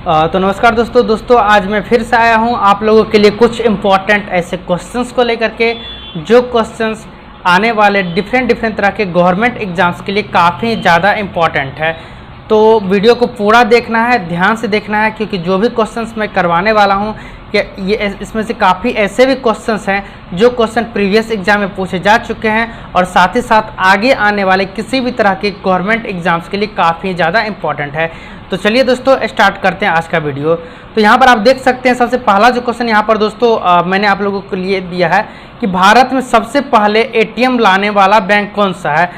तो नमस्कार दोस्तों आज मैं फिर से आया हूं आप लोगों के लिए कुछ इम्पॉर्टेंट ऐसे क्वेश्चंस को लेकर के जो क्वेश्चंस आने वाले डिफरेंट तरह के गवर्नमेंट एग्जाम्स के लिए काफ़ी ज़्यादा इम्पॉर्टेंट है। तो वीडियो को पूरा देखना है, ध्यान से देखना है, क्योंकि जो भी क्वेश्चंस मैं करवाने वाला हूं कि ये इसमें से काफ़ी ऐसे भी क्वेश्चंस हैं जो क्वेश्चन प्रीवियस एग्जाम में पूछे जा चुके हैं और साथ ही साथ आगे आने वाले किसी भी तरह के गवर्नमेंट एग्जाम्स के लिए काफ़ी ज़्यादा इंपॉर्टेंट है। तो चलिए दोस्तों स्टार्ट करते हैं आज का वीडियो। तो यहाँ पर आप देख सकते हैं सबसे पहला जो क्वेश्चन यहाँ पर दोस्तों मैंने आप लोगों के लिए दिया है कि भारत में सबसे पहले एटीएम लाने वाला बैंक कौन सा है।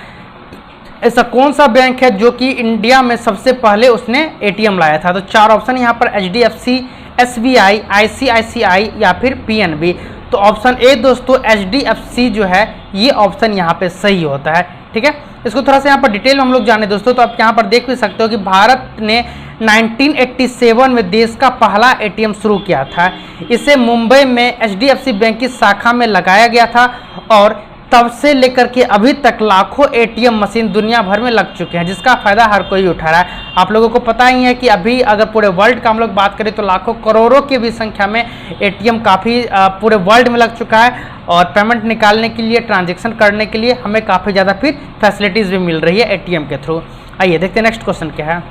ऐसा कौन सा बैंक है जो कि इंडिया में सबसे पहले उसने एटीएम लाया था। तो चार ऑप्शन यहाँ पर HDFC, SBI, ICICI या फिर PNB। तो ऑप्शन ए दोस्तों HDFC जो है ये ऑप्शन यहाँ पे सही होता है। ठीक है, इसको थोड़ा सा यहाँ पर डिटेल में हम लोग जाने दोस्तों। तो आप यहाँ पर देख भी सकते हो कि भारत ने 1987 में देश का पहला एटीएम शुरू किया था। इसे मुंबई में HDFC बैंक की शाखा में लगाया गया था और तब से लेकर के अभी तक लाखों एटीएम मशीन दुनिया भर में लग चुके हैं, जिसका फायदा हर कोई उठा रहा है। आप लोगों को पता ही है कि अभी अगर पूरे वर्ल्ड का हम लोग बात करें तो लाखों करोड़ों की भी संख्या में एटीएम काफ़ी पूरे वर्ल्ड में लग चुका है और पेमेंट निकालने के लिए, ट्रांजेक्शन करने के लिए हमें काफ़ी ज़्यादा फिर फैसिलिटीज़ भी मिल रही है एटीएम के थ्रू। आइए देखते हैं नेक्स्ट क्वेश्चन क्या है।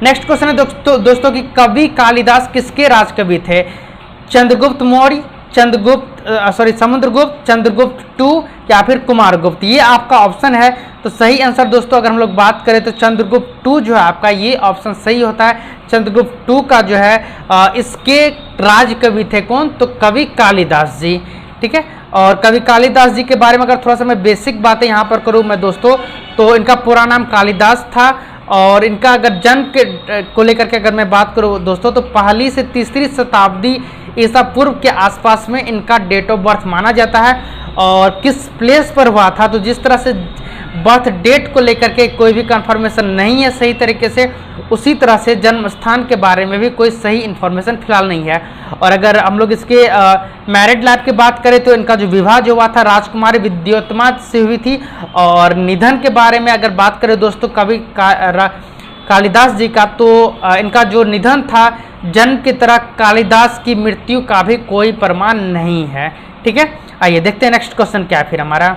नेक्स्ट क्वेश्चन है दोस्तों कि कवि कालिदास किसके राजकवि थे। चंद्रगुप्त मौर्य, समुद्रगुप्त, चंद्रगुप्त टू या फिर कुमारगुप्त। ये आपका ऑप्शन है। तो सही आंसर दोस्तों अगर हम लोग बात करें तो चंद्रगुप्त टू जो है आपका ये ऑप्शन सही होता है। चंद्रगुप्त टू का जो है इसके राजकवि थे कौन, तो कवि कालिदास जी। ठीक है, और कवि कालिदास जी के बारे में अगर थोड़ा सा मैं बेसिक बातें यहाँ पर करूँ मैं दोस्तों, तो इनका पूरा नाम कालिदास था और इनका अगर जन्म को लेकर के अगर मैं बात करूँ दोस्तों तो पहली से तीसरी शताब्दी ईसा पूर्व के आसपास में इनका डेट ऑफ बर्थ माना जाता है। और किस प्लेस पर हुआ था, तो जिस तरह से बर्थ डेट को लेकर के कोई भी कंफर्मेशन नहीं है सही तरीके से, उसी तरह से जन्म स्थान के बारे में भी कोई सही इन्फॉर्मेशन फिलहाल नहीं है। और अगर हम लोग इसके मैरिड लाइफ की बात करें तो इनका जो विवाह जो हुआ था राजकुमारी विद्योत्तमा से हुई थी। और निधन के बारे में अगर बात करें दोस्तों कवि कालिदास जी का, तो इनका जो निधन था जन्म की तरह कालिदास की मृत्यु का भी कोई प्रमाण नहीं है। ठीक है, आइए देखते हैं नेक्स्ट क्वेश्चन क्या है फिर हमारा।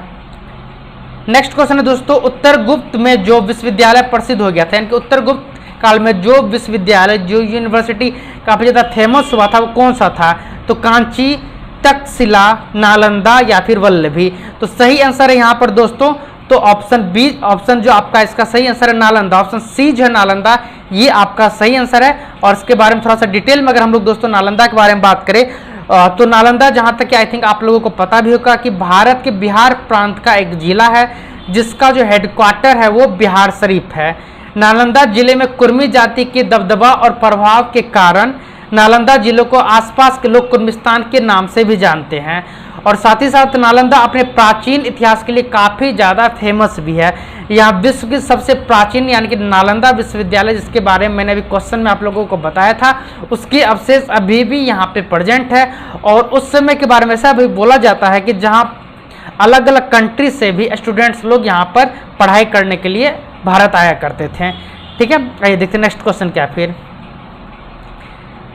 नेक्स्ट क्वेश्चन है दोस्तों उत्तर गुप्त में जो विश्वविद्यालय प्रसिद्ध हो गया था, यानी कि उत्तर गुप्त काल में जो विश्वविद्यालय जो यूनिवर्सिटी काफ़ी ज़्यादा फेमस हुआ था वो कौन सा था। तो कांची, तक्षशिला, नालंदा या फिर वल्लभी। तो सही आंसर है यहाँ पर दोस्तों तो ऑप्शन बी, ऑप्शन जो आपका इसका सही आंसर है नालंदा। ऑप्शन सी जो है नालंदा ये आपका सही आंसर है। और इसके बारे में थोड़ा सा डिटेल में अगर हम लोग दोस्तों नालंदा के बारे में बात करें तो नालंदा जहाँ तक कि आई थिंक आप लोगों को पता भी होगा कि भारत के बिहार प्रांत का एक जिला है जिसका जो हेडक्वार्टर है वो बिहार शरीफ है। नालंदा जिले में कुर्मी जाति के दबदबा और प्रभाव के कारण नालंदा जिले को आसपास के लोग कुर्मिस्तान के नाम से भी जानते हैं। और साथ ही साथ नालंदा अपने प्राचीन इतिहास के लिए काफ़ी ज़्यादा फेमस भी है। यहाँ विश्व की सबसे प्राचीन यानी कि नालंदा विश्वविद्यालय, जिसके बारे में मैंने अभी क्वेश्चन में आप लोगों को बताया था, उसके अवशेष अभी भी यहाँ पे प्रेजेंट है। और उस समय के बारे में ऐसा भी बोला जाता है कि जहाँ अलग अलग कंट्री से भी स्टूडेंट्स लोग यहाँ पर पढ़ाई करने के लिए भारत आया करते थे। ठीक है, आइए देखते हैं नेक्स्ट क्वेश्चन क्या फिर।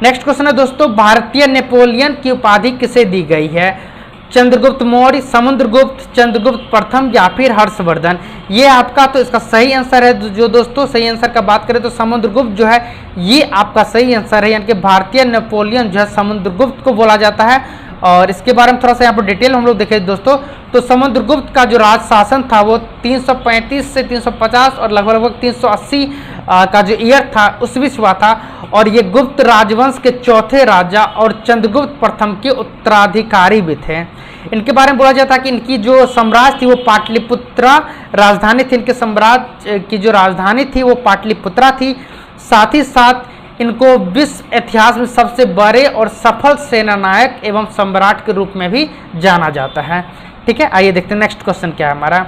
नेक्स्ट क्वेश्चन है दोस्तों भारतीय नेपोलियन की उपाधि किसे दी गई है। चंद्रगुप्त मौर्य, समुद्रगुप्त, चंद्रगुप्त प्रथम या फिर हर्षवर्धन। ये आपका तो इसका सही आंसर है। जो दोस्तों सही आंसर का बात करें तो समुद्रगुप्त जो है ये आपका सही आंसर है, यानी कि भारतीय नेपोलियन जो है समुद्रगुप्त को बोला जाता है। और इसके बारे में थोड़ा सा यहाँ पर डिटेल हम लोग देखें दोस्तों, तो समुद्रगुप्त का जो राज शासन था वो 335 से 350 और लगभग 380 का जो ईयर था उस बीच हुआ था। और ये गुप्त राजवंश के चौथे राजा और चंद्रगुप्त प्रथम के उत्तराधिकारी भी थे। इनके बारे में बोला जाता है कि इनकी जो साम्राज्य थी वो पाटलिपुत्रा राजधानी थी। इनके साम्राज्य की जो राजधानी थी वो पाटलिपुत्रा थी। साथ ही साथ इनको विश्व इतिहास में सबसे बड़े और सफल सेनानायक एवं सम्राट के रूप में भी जाना जाता है। ठीक है, आइए देखते हैं नेक्स्ट क्वेश्चन क्या है हमारा।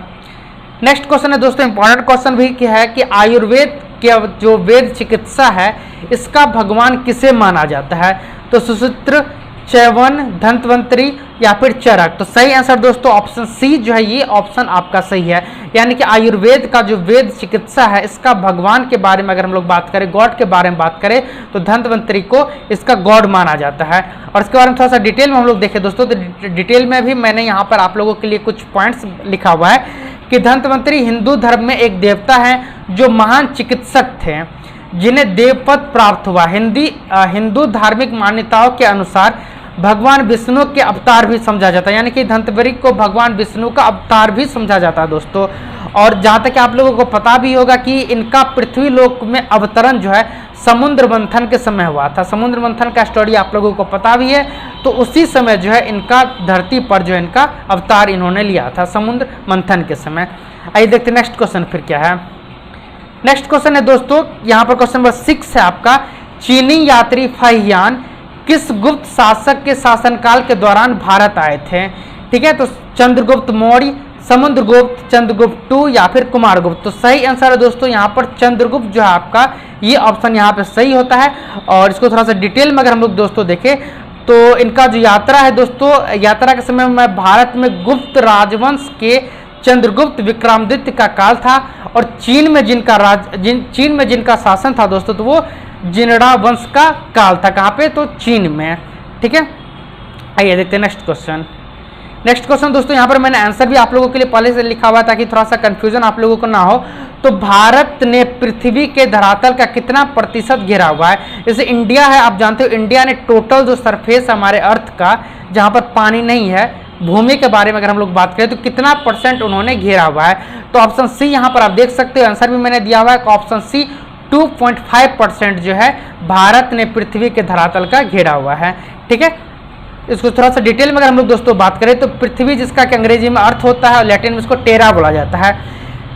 नेक्स्ट क्वेश्चन है दोस्तों इंपॉर्टेंट क्वेश्चन भी क्या है कि आयुर्वेद के जो वेद चिकित्सा है इसका भगवान किसे माना जाता है। तो सुश्रुत, च्यवन, धन्वंतरी या फिर चरक। तो सही आंसर दोस्तों ऑप्शन सी जो है, ये ऑप्शन आपका सही है। यानी कि आयुर्वेद का जो वेद चिकित्सा है, इसका भगवान के बारे में अगर हम लोग बात करें, गॉड के बारे में बात करें, तो धन्वंतरी को इसका गॉड माना जाता है। और इसके बारे में थोड़ा सा डिटेल में हम लोग देखें दोस्तों, तो डिटेल में भी मैंने यहाँ पर आप लोगों के लिए कुछ पॉइंट्स लिखा हुआ है कि धन्वंतरी हिंदू धर्म में एक देवता है जो महान चिकित्सक थे, जिन्हें देवपद प्राप्त हुआ। हिंदू धार्मिक मान्यताओं के अनुसार भगवान विष्णु के अवतार भी समझा जाता है, यानी कि धन्वंतरी को भगवान विष्णु का अवतार भी समझा जाता है दोस्तों। और जहाँ तक आप लोगों को पता भी होगा कि इनका पृथ्वी लोक में अवतरण जो है समुद्र मंथन के समय हुआ था। समुद्र मंथन का स्टोरी आप लोगों को पता भी है, तो उसी समय जो है इनका धरती पर जो है इनका अवतार इन्होंने लिया था समुद्र मंथन के समय। आइए देखते हैं नेक्स्ट क्वेश्चन फिर क्या है। नेक्स्ट क्वेश्चन है दोस्तों, यहाँ पर क्वेश्चन नंबर 6 है आपका। चीनी यात्री फाहियान किस गुप्त शासक के शासनकाल के दौरान भारत आए थे? ठीक है, तो चंद्रगुप्त मौर्य, समुद्रगुप्त, चंद्रगुप्त टू या फिर कुमारगुप्त। तो सही आंसर है दोस्तों यहाँ पर चंद्रगुप्त जो है आपका, ये ऑप्शन यहाँ पे सही होता है। और इसको थोड़ा सा डिटेल में अगर हम लोग दोस्तों देखें तो इनका जो यात्रा है दोस्तों, यात्रा के समय में भारत में गुप्त राजवंश के चंद्रगुप्त विक्रमादित्य का काल था। और चीन में जिनका शासन था दोस्तों, तो वो जिनडा वंश का काल था। कहाँ पे? तो चीन में। ठीक है, आइए देखते हैं नेक्स्ट क्वेश्चन। नेक्स्ट क्वेश्चन दोस्तों, यहाँ पर मैंने आंसर भी आप लोगों के लिए पहले से लिखा हुआ है ताकि थोड़ा सा कंफ्यूजन आप लोगों को ना हो। तो भारत ने पृथ्वी के धरातल का कितना प्रतिशत घेरा हुआ है? जैसे इंडिया है, आप जानते हो इंडिया ने टोटल जो सरफेस हमारे अर्थ का, जहाँ पर पानी नहीं है, भूमि के बारे में अगर हम लोग बात करें तो कितना परसेंट उन्होंने घेरा हुआ है? तो ऑप्शन सी यहाँ पर आप देख सकते हो, आंसर भी मैंने दिया हुआ है। ऑप्शन सी 2.5% जो है भारत ने पृथ्वी के धरातल का घेरा हुआ है। ठीक है, इसको थोड़ा सा डिटेल में अगर हम लोग दोस्तों बात करें तो पृथ्वी जिसका कि अंग्रेजी में अर्थ होता है और लैटिन में इसको टेरा बोला जाता है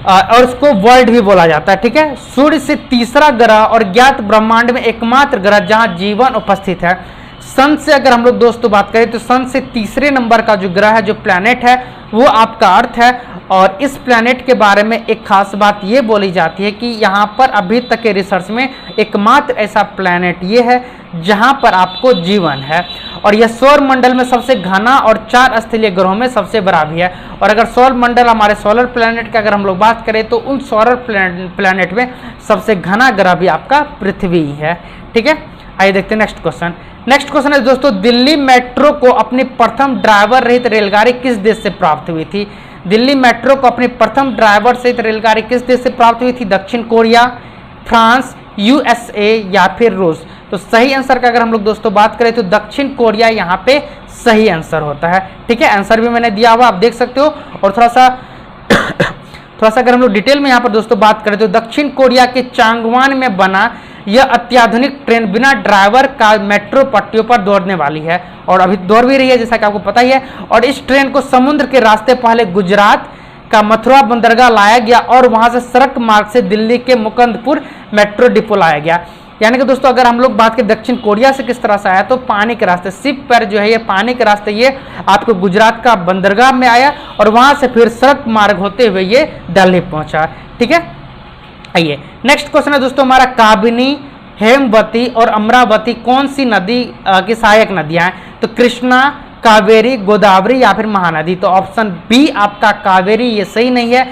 और इसको वर्ल्ड भी बोला जाता है। ठीक है, सूर्य से तीसरा ग्रह और ज्ञात ब्रह्मांड में एकमात्र ग्रह जहां जीवन उपस्थित है। सन से अगर हम लोग दोस्तों बात करें तो सन से तीसरे नंबर का जो ग्रह है, जो प्लैनेट है, वो आपका अर्थ है। और इस प्लैनेट के बारे में एक खास बात ये बोली जाती है कि यहाँ पर अभी तक के रिसर्च में एकमात्र ऐसा प्लैनेट ये है जहाँ पर आपको जीवन है। और यह सौर मंडल में सबसे घना और 4 स्थलीय ग्रहों में सबसे बड़ा भी है। और अगर सौर मंडल हमारे सोलर प्लैनेट की अगर हम लोग बात करें तो उन सोलर प्लैनेट में सबसे घना ग्रह भी आपका पृथ्वी है। ठीक है, आइए देखते हैं नेक्स्ट क्वेश्चन। नेक्स्ट क्वेश्चन है दोस्तों, दिल्ली मेट्रो को अपनी प्रथम ड्राइवर रहित रेलगाड़ी किस देश से प्राप्त हुई थी? दिल्ली मेट्रो को अपनी प्रथम ड्राइवर सहित रेलगाड़ी किस देश से प्राप्त हुई थी? दक्षिण कोरिया, फ्रांस, यूएसए या फिर रूस। तो सही आंसर का अगर हम लोग दोस्तों बात करें तो दक्षिण कोरिया यहाँ पे सही आंसर होता है। ठीक है, आंसर भी मैंने दिया हुआ, आप देख सकते हो। और थोड़ा सा अगर हम लोग डिटेल में यहाँ पर दोस्तों बात करें तो दक्षिण कोरिया के चांगवान में बना यह अत्याधुनिक ट्रेन बिना ड्राइवर का मेट्रो पट्टियों पर दौड़ने वाली है और अभी दौड़ भी रही है, जैसा कि आपको पता ही है। और इस ट्रेन को समुद्र के रास्ते पहले गुजरात का मथुरा बंदरगाह लाया गया और वहां से सड़क मार्ग से दिल्ली के मुकंदपुर मेट्रो डिपो लाया गया। यानी कि दोस्तों अगर हम लोग बात करें दक्षिण कोरिया से किस तरह से आया, तो पानी के रास्ते, शिप पर जो है ये पानी के रास्ते ये आपको गुजरात का बंदरगाह में आया और वहां से फिर सड़क मार्ग होते हुए ये दिल्ली पहुंचा। ठीक है, आइए नेक्स्ट क्वेश्चन है दोस्तों हमारा, काबिनी, हेमवती और अमरावती कौन सी नदी की सहायक नदियां हैं? तो कृष्णा, कावेरी, गोदावरी या फिर महानदी। तो ऑप्शन बी आपका कावेरी ये सही नहीं है,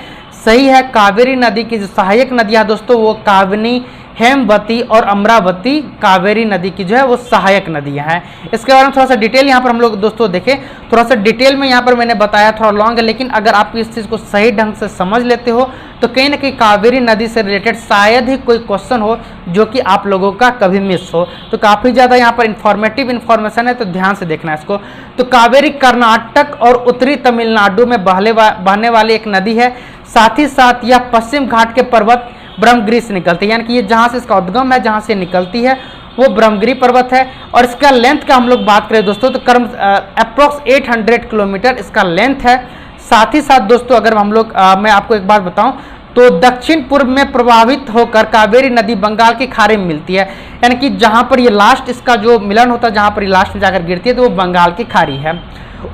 सही है कावेरी नदी की जो सहायक नदियां दोस्तों वो काबिनी, हेमवती और अमरावती कावेरी नदी की जो है वो सहायक नदियां हैं। इसके बारे में थोड़ा सा डिटेल यहाँ पर हम लोग दोस्तों देखें, थोड़ा सा डिटेल में यहाँ पर मैंने बताया, थोड़ा लॉन्ग है, लेकिन अगर आप इस चीज़ को सही ढंग से समझ लेते हो तो कहीं ना कहीं कावेरी नदी से रिलेटेड शायद ही कोई क्वेश्चन हो जो कि आप लोगों का कभी मिस हो। तो काफ़ी ज़्यादा यहाँ पर इंफॉर्मेटिव इन्फॉर्मेशन है, तो ध्यान से देखना है इसको। तो कावेरी कर्नाटक और उत्तरी तमिलनाडु में बहने वाली एक नदी है। साथ ही साथ यह पश्चिम घाट के पर्वत ब्रह्मगिरी से निकलती है, यानी कि ये जहाँ से इसका उद्गम है, जहाँ से निकलती है वो ब्रह्मगिरी पर्वत है। और इसका लेंथ का हम लोग बात करें दोस्तों तो अप्रोक्स 800 किलोमीटर इसका लेंथ है। साथ ही साथ दोस्तों अगर हम लोग मैं आपको एक बात बताऊं तो दक्षिण पूर्व में प्रभावित होकर कावेरी नदी बंगाल की खाड़ी में मिलती है, यानी कि जहाँ पर ये लास्ट इसका जो मिलन होता है, जहाँ पर ये लास्ट में जाकर गिरती है तो वो बंगाल की खाड़ी है।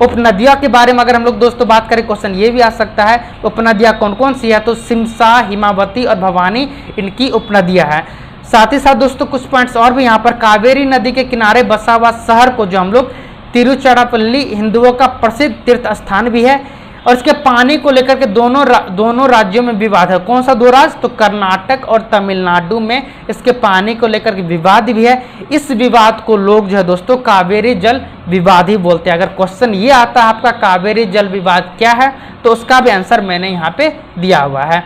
उपनदियों के बारे में अगर हम लोग दोस्तों बात करें, क्वेश्चन ये भी आ सकता है उपनदियां कौन कौन सी है, तो सिमसा, हिमावती और भवानी इनकी उपनदियां हैं। साथ ही साथ दोस्तों कुछ पॉइंट्स और भी यहाँ पर, कावेरी नदी के किनारे बसा हुआ शहर को जो हम लोग तिरुचिरापल्ली हिंदुओं का प्रसिद्ध तीर्थ स्थान भी है। और इसके पानी को लेकर के दोनों राज्यों में विवाद है। कौन सा दो राज्य? तो कर्नाटक और तमिलनाडु में इसके पानी को लेकर के विवाद भी है। इस विवाद को लोग जो है दोस्तों कावेरी जल विवाद ही बोलते हैं। अगर क्वेश्चन ये आता है आपका कावेरी जल विवाद क्या है, तो उसका भी आंसर मैंने यहाँ पे दिया हुआ है।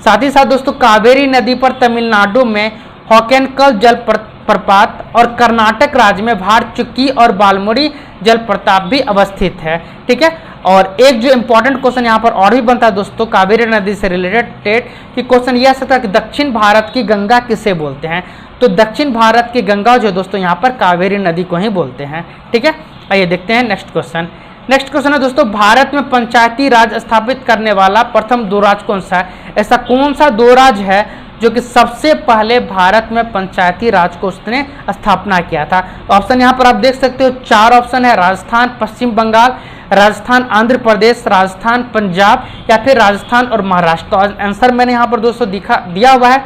साथ ही साथ दोस्तों कावेरी नदी पर तमिलनाडु में होकेनकल जल प्रपात और कर्नाटक राज्य में भारचुक्की और बालमुरी जल प्रपात भी अवस्थित है। ठीक है, और एक जो इंपॉर्टेंट क्वेश्चन यहाँ पर और भी बनता है दोस्तों कावेरी नदी से रिलेटेड कि क्वेश्चन यह सकता है कि दक्षिण भारत की गंगा किसे बोलते हैं? तो दक्षिण भारत की गंगा जो दोस्तों यहाँ पर कावेरी नदी को ही बोलते हैं। ठीक है, आइए देखते हैं नेक्स्ट क्वेश्चन। नेक्स्ट क्वेश्चन है दोस्तों, भारत में पंचायती राज स्थापित करने वाला प्रथम दो राज्य कौन सा है? ऐसा कौन सा दो राज्य है जो कि सबसे पहले भारत में पंचायती राज को उसने स्थापना किया था? ऑप्शन यहाँ पर आप देख सकते हो, 4 ऑप्शन है, राजस्थान, पश्चिम बंगाल, राजस्थान आंध्र प्रदेश, राजस्थान पंजाब या फिर राजस्थान और महाराष्ट्र। तो आंसर मैंने यहाँ पर दोस्तों दिया हुआ है,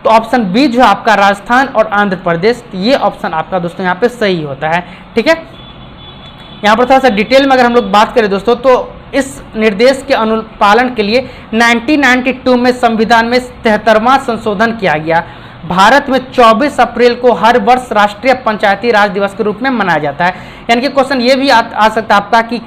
तो ऑप्शन बी जो आपका राजस्थान और आंध्र प्रदेश, ये ऑप्शन आपका दोस्तों यहाँ पे सही होता है। ठीक है, यहाँ पर थोड़ा सा डिटेल में अगर हम लोग बात करें दोस्तों, तो इस निर्देश के अनुपालन के लिए 1992 में संविधान में 73वां संशोधन किया गया। भारत में 24 अप्रैल को हर वर्ष राष्ट्रीय पंचायती राज दिवस के रूप में मनाया जाता है। यानी कि क्वेश्चन ये भी आ सकता है आपका कि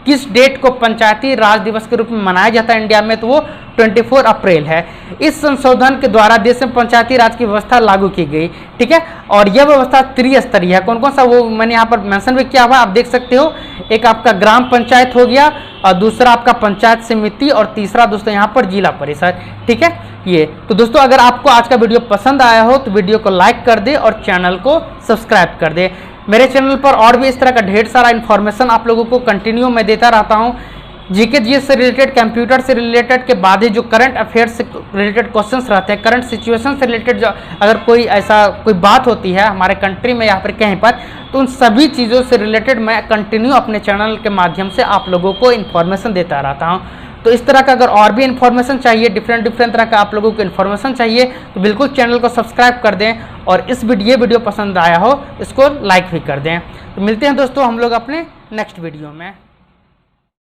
किस डेट को पंचायती राज दिवस के रूप में मनाया जाता है इंडिया में, तो वो 24 अप्रैल है। इस संशोधन के द्वारा देश में पंचायती राज की व्यवस्था लागू की गई। ठीक है, और यह व्यवस्था त्रिस्तरीय है। कौन कौन सा वो मैंने यहाँ पर मेंशन भी किया हुआ, आप देख सकते हो। एक आपका ग्राम पंचायत हो गया, और दूसरा आपका पंचायत समिति, और तीसरा दोस्तों यहाँ पर जिला परिषद। ठीक है, ये तो दोस्तों अगर आपको आज का वीडियो पसंद आया हो तो वीडियो को लाइक कर दे और चैनल को सब्सक्राइब कर दे। मेरे चैनल पर और भी इस तरह का ढेर सारा इन्फॉर्मेशन आप लोगों को कंटिन्यू मैं देता रहता हूँ। जीके जीएस से रिलेटेड, कंप्यूटर से रिलेटेड के बाद ही जो करंट अफेयर्स से रिलेटेड क्वेश्चंस रहते हैं, करंट सिचुएशन से रिलेटेड जो अगर कोई बात होती है हमारे कंट्री में या फिर कहीं पर, तो उन सभी चीज़ों से रिलेटेड मैं कंटिन्यू अपने चैनल के माध्यम से आप लोगों को इन्फॉर्मेशन देता रहता हूँ। तो इस तरह का अगर और भी इन्फॉर्मेशन चाहिए, डिफरेंट तरह का आप लोगों को इन्फॉर्मेशन चाहिए, तो बिल्कुल चैनल को सब्सक्राइब कर दें, और ये वीडियो पसंद आया हो इसको लाइक भी कर दें। तो मिलते हैं दोस्तों हम लोग अपने नेक्स्ट वीडियो में।